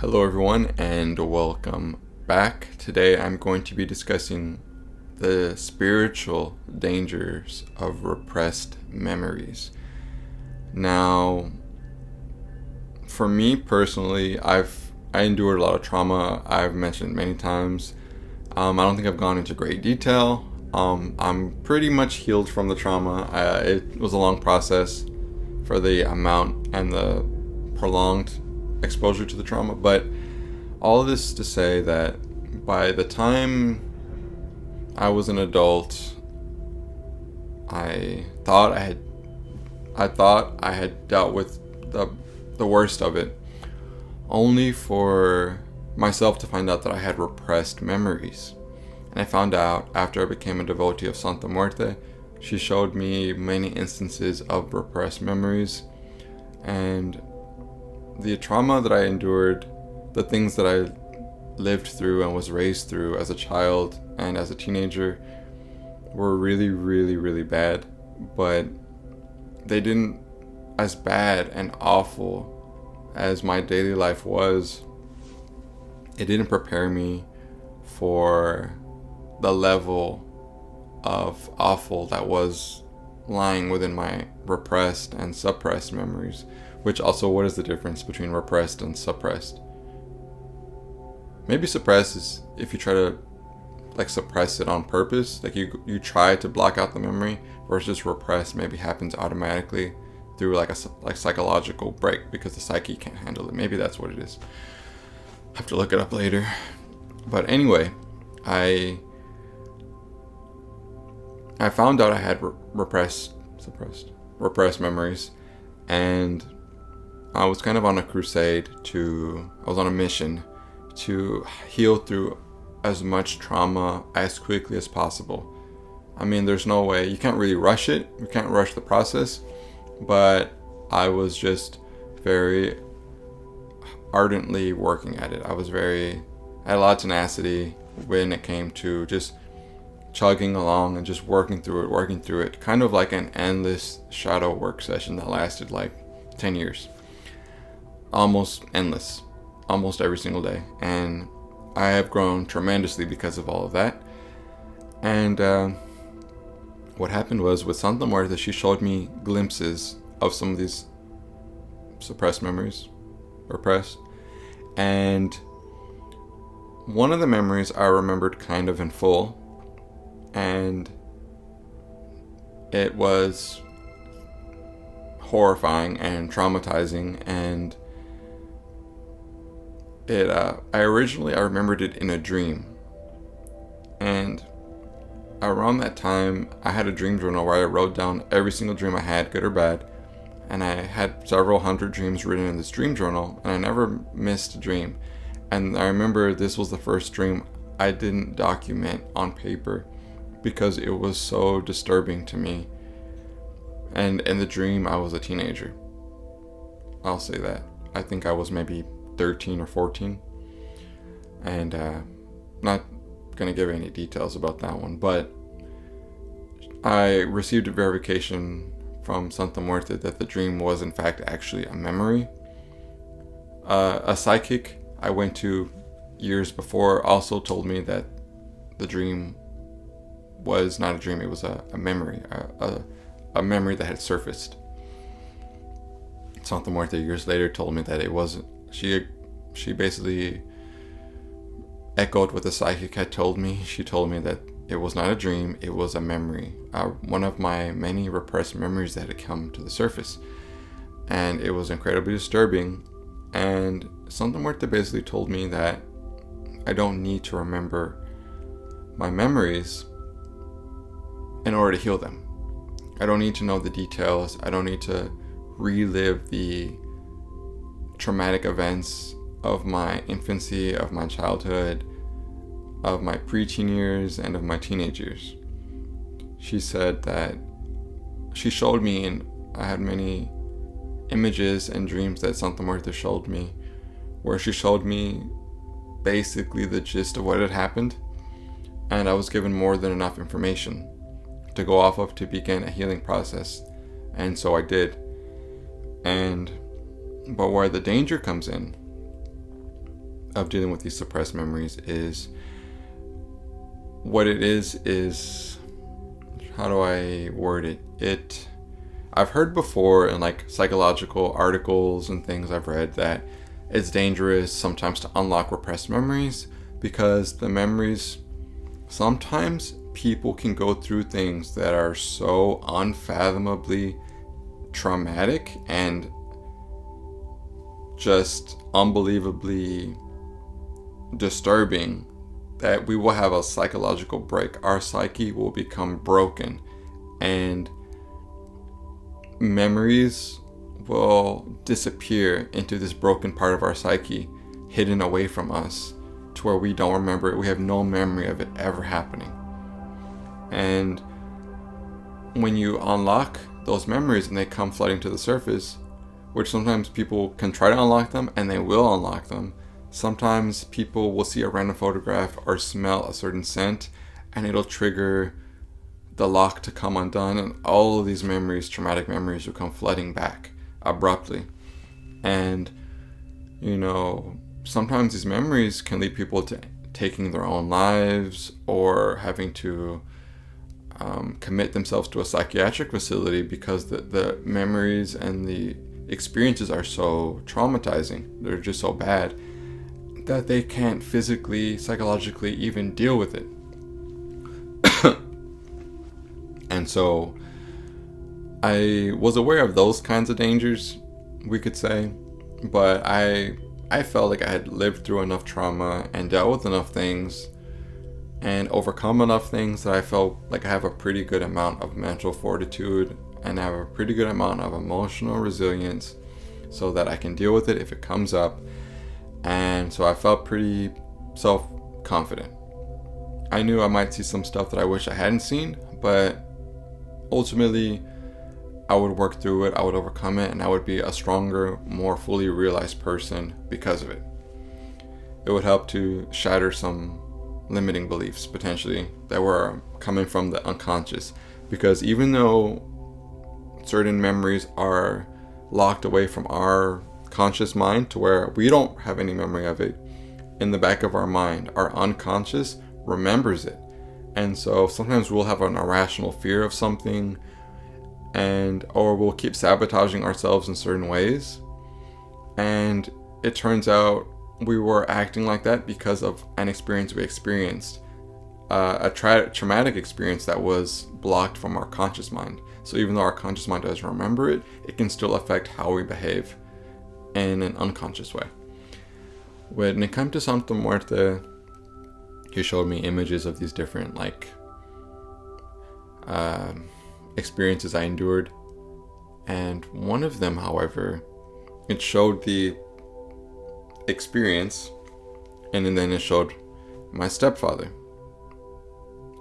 Hello, everyone, and welcome back. Today I'm going to be discussing the spiritual dangers of repressed memories. Now, for me personally, I endured a lot of trauma. I've mentioned many times. I don't think I've gone into great detail. I'm pretty much healed from the trauma. It was a long process for the amount and the prolonged exposure to the trauma, but all of this to say that by the time I was an adult, I thought I had dealt with the worst of it, only for myself to find out that I had repressed memories. And I found out after I became a devotee of Santa Muerte. She showed me many instances of repressed memories, and the trauma that I endured, the things that I lived through and was raised through as a child and as a teenager were really, really, really bad. But they didn't, as bad and awful as my daily life was, it didn't prepare me for the level of awful that was lying within my repressed and suppressed memories. Which also, what is the difference between repressed and suppressed? Maybe suppressed is if you try to suppress it on purpose, you try to block out the memory, versus repressed maybe happens automatically through a psychological break because the psyche can't handle it. Maybe that's what it is. I have to look it up later. But anyway, I found out I had repressed memories, and I was kind of on a I was on a mission to heal through as much trauma as quickly as possible. I mean, there's no way, you can't really rush it, you can't rush the process, but I was just very ardently working at it. I had a lot of tenacity when it came to just chugging along and just working through it, kind of like an endless shadow work session that lasted 10 years. Almost endless, almost every single day. And I have grown tremendously because of all of that. And what happened was, with Santa Muerte, she showed me glimpses of some of these suppressed memories, repressed. And one of the memories I remembered kind of in full, and it was horrifying and traumatizing, and I remembered it in a dream. And around that time, I had a dream journal where I wrote down every single dream I had, good or bad, and I had several hundred dreams written in this dream journal, and I never missed a dream. And I remember this was the first dream I didn't document on paper because it was so disturbing to me. And in the dream, I was a teenager. I'll say that. I think I was maybe 13 or 14. And not going to give any details about that one. But I received a verification from Santa Muerte that the dream was in fact actually a memory. A psychic I went to years before also told me that the dream was not a dream, it was a memory, a memory that had surfaced. Santa Muerte years later told me that it wasn't. She basically echoed what the psychic had told me. She told me that it was not a dream, it was a memory, one of my many repressed memories that had come to the surface. And it was incredibly disturbing. And Santa Muerte basically told me that I don't need to remember my memories in order to heal them. I don't need to know the details. I don't need to relive the traumatic events of my infancy, of my childhood, of my preteen years, and of my teenage years. She said that she showed me, and I had many images and dreams that Santa Muerte showed me, where she showed me basically the gist of what had happened, and I was given more than enough information to go off of to begin a healing process, and so I did. But where the danger comes in of dealing with these suppressed memories is what it is how do I word it? I've heard before in like psychological articles and things I've read that it's dangerous sometimes to unlock repressed memories because the memories, sometimes people can go through things that are so unfathomably traumatic and just unbelievably disturbing that we will have a psychological break. Our psyche will become broken and memories will disappear into this broken part of our psyche, hidden away from us, to where we don't remember it. We have no memory of it ever happening. And when you unlock those memories and they come flooding to the surface, which sometimes people can try to unlock them and they will unlock them. Sometimes people will see a random photograph or smell a certain scent and it'll trigger the lock to come undone, and all of these memories, traumatic memories, will come flooding back abruptly. And sometimes these memories can lead people to taking their own lives or having to commit themselves to a psychiatric facility because the memories and the experiences are so traumatizing. They're just so bad that they can't physically, psychologically even deal with it. And so I was aware of those kinds of dangers, we could say, but I felt like I had lived through enough trauma and dealt with enough things and overcome enough things that I felt like I have a pretty good amount of mental fortitude and I have a pretty good amount of emotional resilience so that I can deal with it if it comes up. And so I felt pretty self-confident. I knew I might see some stuff that I wish I hadn't seen, but ultimately I would work through it, I would overcome it, and I would be a stronger, more fully realized person because of it. It would help to shatter some limiting beliefs, potentially, that were coming from the unconscious. Because even though certain memories are locked away from our conscious mind to where we don't have any memory of it, in the back of our mind, our unconscious remembers it. And so sometimes we'll have an irrational fear of something, or we'll keep sabotaging ourselves in certain ways. And it turns out we were acting like that because of an experience we experienced, a traumatic experience that was blocked from our conscious mind. So even though our conscious mind doesn't remember it, it can still affect how we behave in an unconscious way. When it came to Santa Muerte, he showed me images of these different experiences I endured. And one of them, however, it showed the experience, and then it showed my stepfather.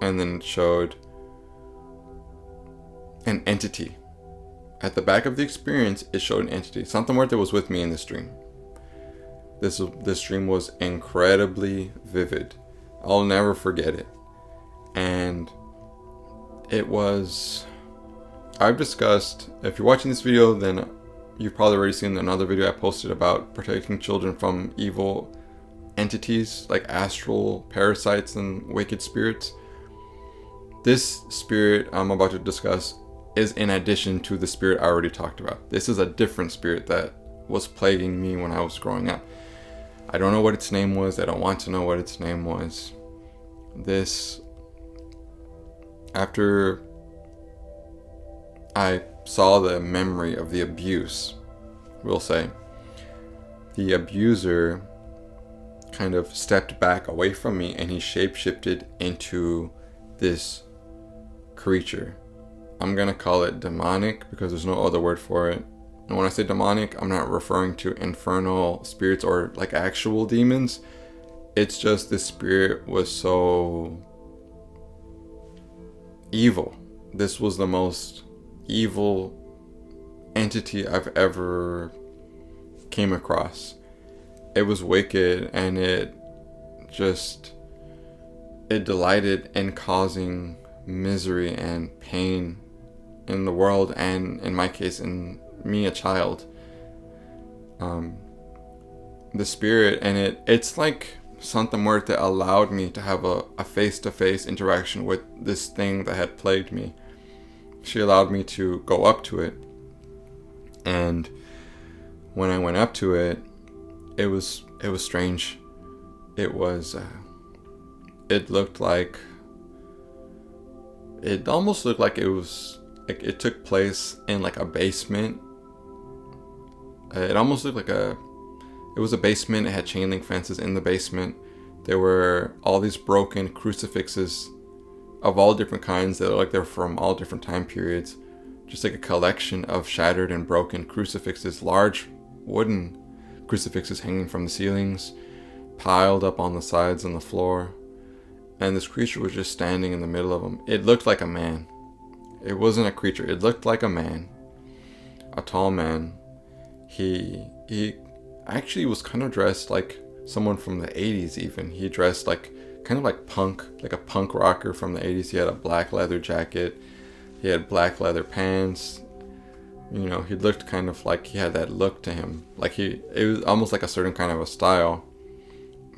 And then it showed an entity. At the back of the experience, it showed an entity. Santa Muerte was with me in this dream. This dream was incredibly vivid. I'll never forget it. And it was... I've discussed... If you're watching this video, then you've probably already seen another video I posted about protecting children from evil entities like astral parasites and wicked spirits. This spirit I'm about to discuss is in addition to the spirit I already talked about. This is a different spirit that was plaguing me when I was growing up. I don't know what its name was. I don't want to know what its name was. After I saw the memory of the abuse, we'll say, the abuser kind of stepped back away from me and he shapeshifted into this creature. I'm gonna call it demonic because there's no other word for it. And when I say demonic, I'm not referring to infernal spirits or like actual demons. It's just this spirit was so evil. This was the most evil entity I've ever came across. It was wicked, and it delighted in causing misery and pain in the world, and in my case, in me, a child. the spirit, and it's like Santa Muerte allowed me to have a face-to-face interaction with this thing that had plagued me. She allowed me to go up to it, and when I went up to it, it was strange. It was it looked like, it almost looked like it was like it took place in like a basement. It almost looked like it was a basement. It had chain link fences in the basement. There were all these broken crucifixes of all different kinds that looked like they're from all different time periods. Just like a collection of shattered and broken crucifixes, large wooden crucifixes hanging from the ceilings, piled up on the sides and the floor. And this creature was just standing in the middle of them. It looked like a man. It wasn't a creature. It looked like a man. A tall man. He actually was kind of dressed like someone from the 80s even. He dressed like kind of like punk, like a punk rocker from the 80s. He had a black leather jacket. He had black leather pants. You know, he looked kind of like he had that look to him. Like it was almost like a certain kind of a style.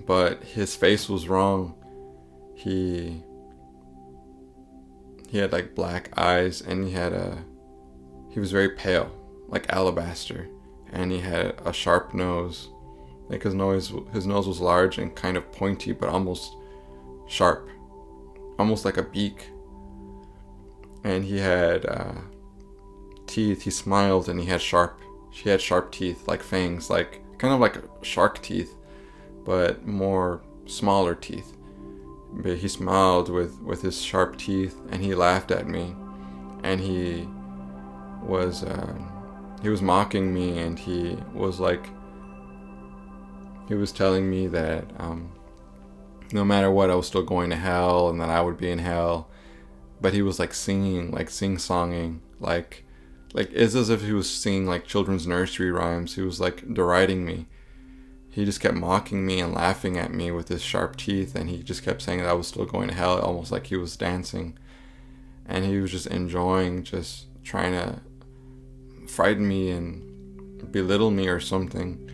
But his face was wrong. He had like black eyes, and he was very pale, like alabaster, and he had a sharp nose. Like his nose was large and kind of pointy, but almost sharp, almost like a beak. And he had teeth. He smiled, and he had sharp teeth, like fangs, like kind of like shark teeth, but more smaller teeth. But he smiled with his sharp teeth, and he laughed at me, and he was mocking me, and he was telling me that no matter what, I was still going to hell, and that I would be in hell. But he was like singing, like sing-songing, like it's as if he was singing like children's nursery rhymes. He was like deriding me. He just kept mocking me and laughing at me with his sharp teeth, and he just kept saying that I was still going to hell, almost like he was dancing. And he was just enjoying, just trying to frighten me and belittle me or something.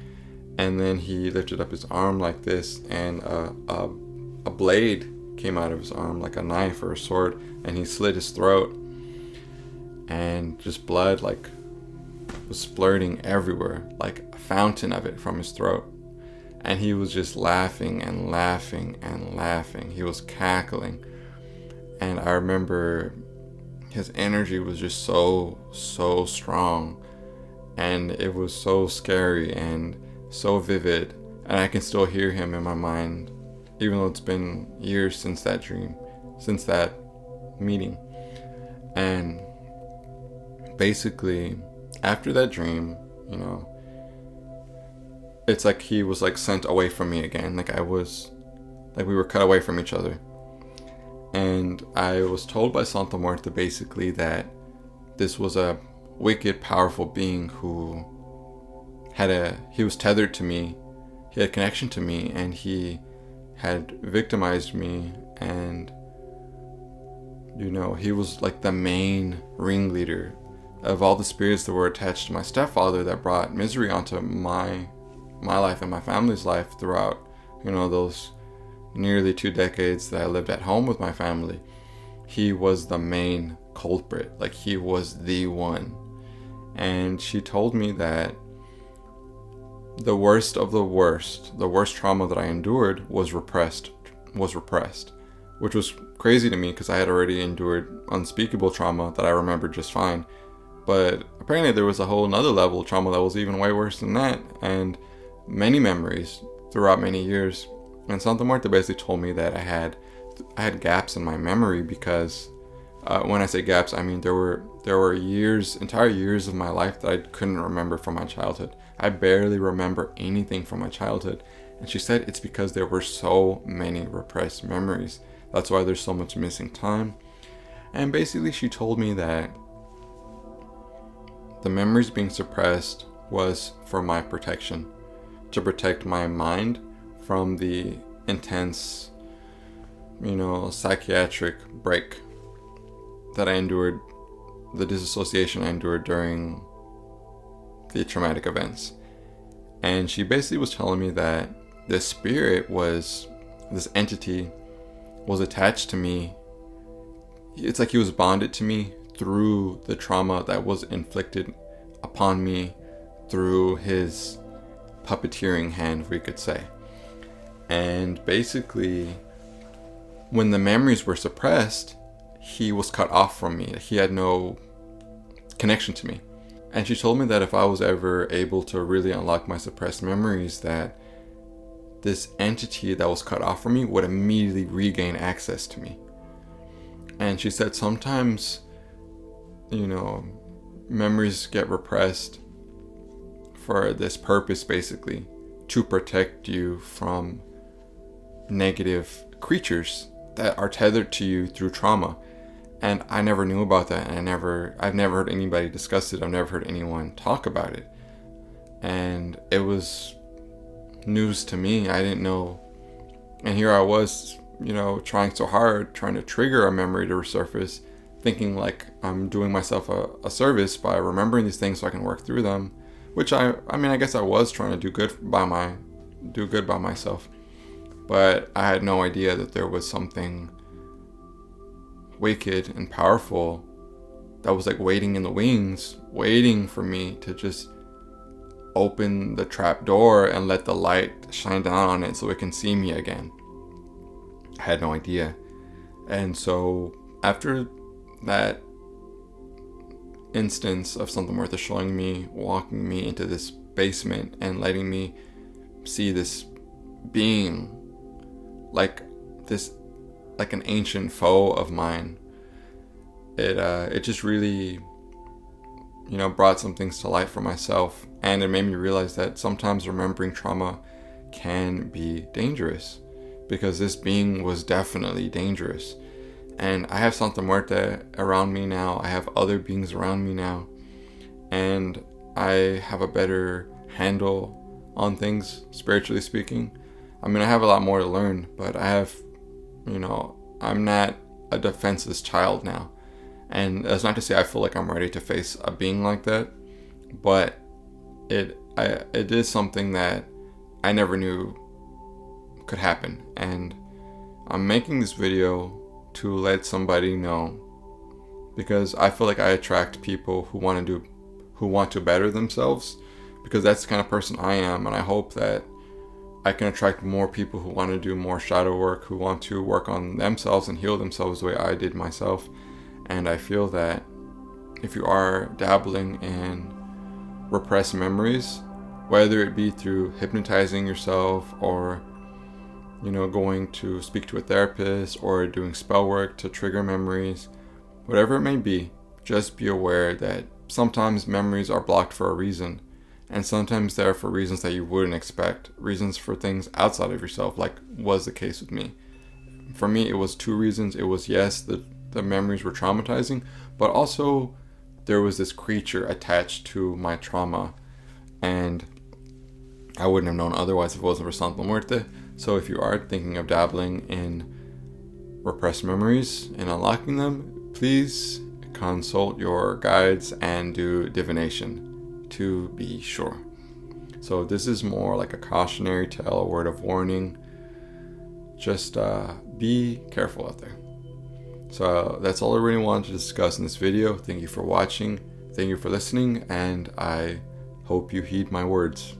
And then he lifted up his arm like this, and a blade came out of his arm, like a knife or a sword, and he slit his throat, and just blood like was splurting everywhere, like a fountain of it from his throat. And he was just laughing and laughing and laughing. He was cackling. And I remember his energy was just so strong. And it was so scary and so vivid. And I can still hear him in my mind, even though it's been years since that dream, since that meeting. And basically, after that dream, you know, it's like he was like sent away from me again. Like we were cut away from each other. And I was told by Santa Muerte basically that this was a wicked, powerful being who he was tethered to me. He had connection to me, and he had victimized me, and you know, he was like the main ringleader of all the spirits that were attached to my stepfather that brought misery onto my life and my family's life throughout, you know, those nearly 2 decades that I lived at home with my family. He was the main culprit. Like, he was the one. And she told me that the worst of the worst trauma that I endured was repressed, which was crazy to me because I had already endured unspeakable trauma that I remembered just fine. But apparently there was a whole nother level of trauma that was even way worse than that, and many memories throughout many years. And Santa Muerte basically told me that I had gaps in my memory because when I say gaps, I mean there were entire years of my life that I couldn't remember from my childhood. I barely remember anything from my childhood. And she said it's because there were so many repressed memories. That's why there's so much missing time. And basically she told me that the memories being suppressed was for my protection, to protect my mind from the intense, you know, psychiatric break that I endured, the disassociation I endured during the traumatic events. And she basically was telling me that this entity was attached to me. It's like he was bonded to me through the trauma that was inflicted upon me through his puppeteering hand, we could say. And basically, when the memories were suppressed, he was cut off from me. He had no connection to me. And she told me that if I was ever able to really unlock my suppressed memories, that this entity that was cut off from me would immediately regain access to me. And she said sometimes, memories get repressed for this purpose, basically, to protect you from negative creatures that are tethered to you through trauma. And I never knew about that, and I've never heard anybody discuss it. I've never heard anyone talk about it. And it was news to me. I didn't know. And here I was, trying so hard, trying to trigger a memory to resurface, thinking like I'm doing myself a service by remembering these things so I can work through them. Which I guess I was trying to do good by myself. But I had no idea that there was something wicked and powerful that was like waiting in the wings, waiting for me to just open the trap door and let the light shine down on it so it can see me again. I had no idea. And so after that instance of Santa Muerte showing me, walking me into this basement and letting me see this being like an ancient foe of mine, it just really brought some things to light for myself, and it made me realize that sometimes remembering trauma can be dangerous, because this being was definitely dangerous. And I have Santa Muerte around me now, I have other beings around me now, and I have a better handle on things, spiritually speaking. I have a lot more to learn, but I'm not a defenseless child now. And that's not to say I feel like I'm ready to face a being like that, but it is something that I never knew could happen. And I'm making this video to let somebody know, because I feel like I attract people who want to better themselves, because that's the kind of person I am. And I hope that I can attract more people who want to do more shadow work, who want to work on themselves and heal themselves the way I did myself. And I feel that if you are dabbling in repressed memories, whether it be through hypnotizing yourself or going to speak to a therapist or doing spell work to trigger memories, whatever it may be, just be aware that sometimes memories are blocked for a reason. And sometimes they're for reasons that you wouldn't expect. Reasons for things outside of yourself, like was the case with me. For me, it was two reasons. It was, yes, the memories were traumatizing, but also there was this creature attached to my trauma. And I wouldn't have known otherwise if it wasn't for Santa Muerte. So if you are thinking of dabbling in repressed memories and unlocking them, please consult your guides and do divination, to be sure. So this is more like a cautionary tale, a word of warning. Just be careful out there. So that's all I really wanted to discuss in this video. Thank you for watching, thank you for listening, and I hope you heed my words.